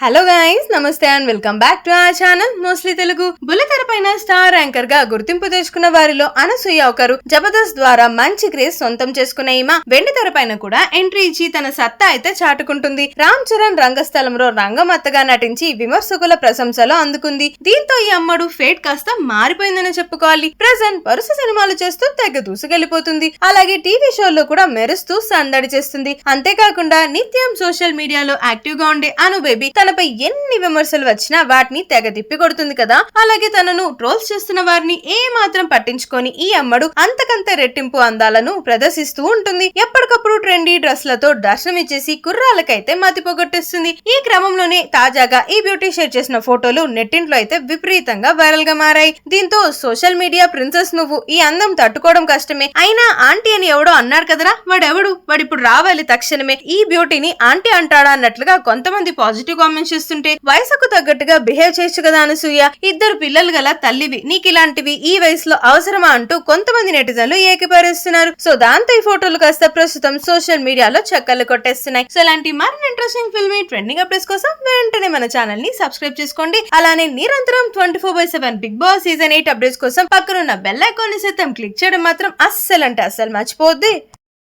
Hello guys, నమస్తే and welcome back to our channel mostly Telugu. బుల్లితెర పైన స్టార్ యాంకర్ గా గుర్తింపు తెచ్చుకున్న వారిలో అనసూయ ఒకరు. జబర్దస్త్ ద్వారా మంచి క్రేజ్ సొంతం చేసుకున్న ఈమె వెండితెర పైన కూడా ఎంట్రీ ఇచ్చి తన సత్తా అయితే చాటుకుంటుంది. రామ్ చరణ్ రంగస్థలంలో రంగమత్తగా నటించి విమర్శకుల ప్రశంసలు అందుకుంది. దీంతో ఈ అమ్మడు ఫేట్ కాస్త మారిపోయిందని చెప్పుకోవాలి. ప్రెజెంట్ వరుస సినిమాలు చేస్తూ తెగ దూసుకెళ్లిపోతుంది. అలాగే టీవీ షోల్లో కూడా మెరుస్తూ సందడి చేస్తుంది. అంతేకాకుండా నిత్యం సోషల్ మీడియాలో యాక్టివ్ గా ఉండే అను బేబీ తనపై ఎన్ని విమర్శలు వచ్చినా వాటిని తెగ తిప్పి కొడుతుంది కదా. అలాగే తనను ట్రోల్స్ చేస్తున్న వారిని ఏ మాత్రం పట్టించుకొని ఈ అమ్మడు అంతకంత రెట్టింపు అందాలను ప్రదర్శిస్తూ ఉంటుంది. ఎప్పటికప్పుడు ట్రెండీ డ్రెస్లతో దర్శనమిచ్చేసి కుర్రాలకైతే మతి పోగొట్టేస్తుంది. ఈ క్రమంలోనే తాజాగా ఈ బ్యూటీ షేర్ చేసిన ఫోటోలు నెట్టింట్లో అయితే విపరీతంగా వైరల్ గా మారాయి. దీంతో సోషల్ మీడియా ప్రిన్సెస్ నువ్వు ఈ అందం తట్టుకోవడం కష్టమే, అయినా ఆంటీ అని ఎవడో అన్నాడు కదరా, వాడిప్పుడు రావాలి తక్షణమే, ఈ బ్యూటీని ఆంటీ అంటాడా అన్నట్లుగా కొంతమంది పాజిటివ్ కామెంట్స్ చేస్తుంటే, వయసుకు తగ్గట్టుగా బిహేవ్ చేయొచ్చు కదా అనసూయ, ఇద్దరు పిల్లలు గల తల్లివి, నీకు ఇలాంటివి ఈ వయసులో అవసరమా అంటూ కొంతమంది నెటిజన్లు ఏకీభవిస్తున్నారు. సో దాంతో ఈ ఫోటోలు కాస్త ప్రస్తుతం సోషల్ మీడియాలో చక్కర్లు కొట్టేస్తున్నాయి. సో ఇలాంటి మరిన్ని ఇంట్రెస్టింగ్ ఫిల్మీ ట్రెండింగ్ అప్డేట్స్ కోసం వెంటనే మన ఛానల్ ని సబ్స్క్రైబ్ చేసుకోండి. అలానే నిరంతరం 24/7 బిగ్ బాస్ సీజన్ 8 అప్డేట్స్ కోసం పక్కనున్న బెల్ ఐకాన్ ని సైతం క్లిక్ చేయడం మాత్రం అస్సలు మర్చిపోద్ది.